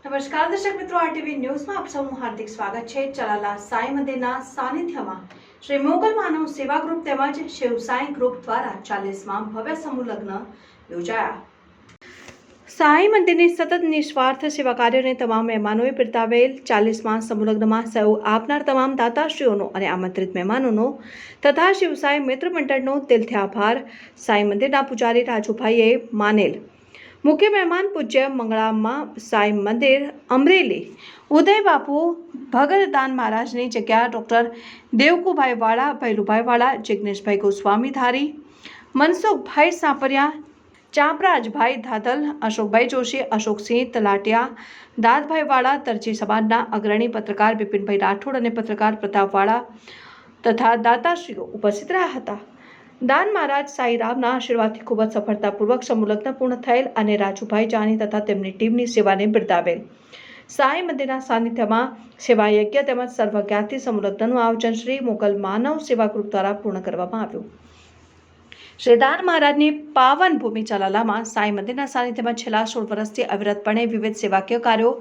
નમસ્કાર દર્શક મિત્રો, આરટીવી ન્યૂઝમાં આપ સૌનું હાર્દિક સ્વાગત છે। ચલાલા સાંઈ મંદિરના સાનિધ્યમાં શ્રી મોગલ માનવ સેવા ગ્રુપ તેમજ શિવ સાંઈ ગ્રુપ દ્વારા 40મા ભવ્ય સમૂહ લગ્ન યોજાયા। સાંઈ મંદિરની સતત નિસ્વાર્થ સેવા કાર્યોને તમામ મહેમાનોએ બિરદાવેલ 40મા સમૂહ લગ્નમાં સહયોગ આપનાર તમામ દાતાશ્રીઓનો અને આમંત્રિત મહેમાનોનો તથા શિવ સાંઈ મિત્ર મંડળનો દિલથી આભાર। સાંઈ મંદિરના પૂજારી રાજુભાઈએ માનેલ મુખ્ય મહેમાન પૂજ્ય મંગળામાં સાંઈ મંદિર અમરેલી ઉદય બાપુ ભગતદાન મહારાજની જગ્યા ડૉક્ટર દેવકુભાઈ વાળા, ભૈલુભાઈ વાળા, જિગ્નેશભાઈ ગોસ્વામી ધારી, મનસુખભાઈ સાપરિયા, ચાપરાજભાઈ ધાધલ, અશોકભાઈ જોશી, અશોકસિંહ તલાટિયા, દાદભાઈ વાળા, દરજી સમાજના અગ્રણી પત્રકાર બિપિનભાઈ રાઠોડ અને પત્રકાર પ્રતાપવાળા તથા દાતાશ્રીઓ ઉપસ્થિત રહ્યા હતા। દાન મહારાજ સાંઈરામના આશીર્વાદથી ખૂબ જ સફળતાપૂર્વક સમૂહ લગ્ન પૂર્ણ થયેલ અને રાજુભાઈ જાની તથા તેમની ટીમની સેવાને બિરદાવેલ। સાંઈ મંદિરના સાનિધ્યમાં સેવા યજ્ઞ તેમજ સર્વજ્ઞાતિ સમૂહ લગ્નનું આયોજન શ્રી મોગલ માનવ સેવા ગ્રુપ દ્વારા પૂર્ણ કરવામાં આવ્યું। શ્રી દાન મહારાજની પાવન ભૂમિ ચલાલામાં સાંઈ મંદિરના સાનિધ્યમાં છેલ્લા 16 વર્ષથી અવિરતપણે વિવિધ સેવાકીય કાર્યો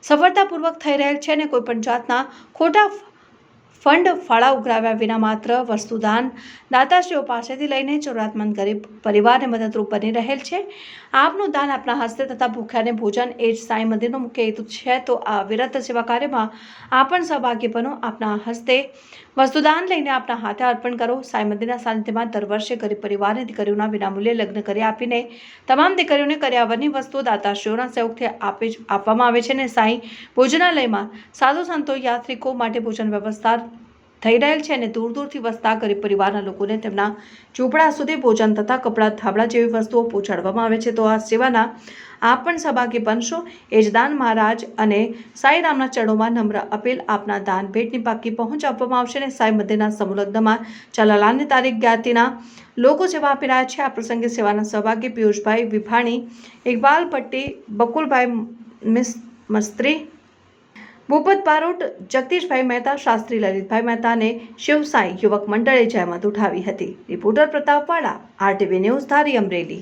સફળતાપૂર્વક થઈ રહેલ છે અને કોઈપણ જાતના ખોટા ફંડ ફાળા ઉઘરાવ્યા વિના માત્ર વસ્તુદાન દાતાશ્રીઓ પાસેથી લઈને જરૂરિયાતમંદ ગરીબ પરિવારને મદદરૂપ બની રહેલ છે। આપનું દાન આપના હસ્તે તથા ભૂખ્યાને ભોજન એ જ સાંઈ મંદિરનો મુખ્ય હેતુ છે। તો આ વિરત સેવા કાર્યમાં આપ પણ સહભાગી બનો। આપના હસ્તે વસ્તુદાન લઈને આપના હાથે અર્પણ કરો। સાંઈ મંદિરના સાનિધ્યમાં દર વર્ષે ગરીબ પરિવારની દીકરીઓના વિનામૂલ્યે લગ્ન કરી આપીને તમામ દીકરીઓને કર્યાવરની વસ્તુઓ દાતાશ્રીઓના સહયોગથી આપવામાં આવે છે અને સાંઈ ભોજનાલયમાં સાધુ સંતો યાત્રિકો માટે ભોજન વ્યવસ્થા થઈ રહેલ છે અને દૂર દૂરથી વસતા ગરીબ પરિવારના લોકોને તેમના ઝૂંપડા સુધી ભોજન તથા કપડાં થાબડા જેવી વસ્તુઓ પહોંચાડવામાં આવે છે। તો આ સેવાના આપ પણ સહભાગી બનશો એ જ દાન મહારાજ અને સાંઈરામના ચરણોમાં નમ્ર અપીલ। આપના દાન ભેટની પાકી પહોંચ આપવામાં આવશે અને સાંઈ મંદિરના સમૂહ લગ્નમાં ચલાલાની તારીખ જ્ઞાતિના લોકો સેવા આપી રહ્યા છે। આ પ્રસંગે સેવાના સહભાગી પિયુષભાઈ વિભાણી, ઇકબાલ ભટ્ટી, બકુલભાઈ મસ્ત્રી, ભૂપત બારોટ, જગદીશભાઈ મહેતા, શાસ્ત્રી લલિતભાઈ મહેતા અને શિવ સાંઈ યુવક મંડળે જહેમત ઉઠાવી હતી। રિપોર્ટર પ્રતાપવાળા, આરટીવી ન્યૂઝ ધારી, અમરેલી।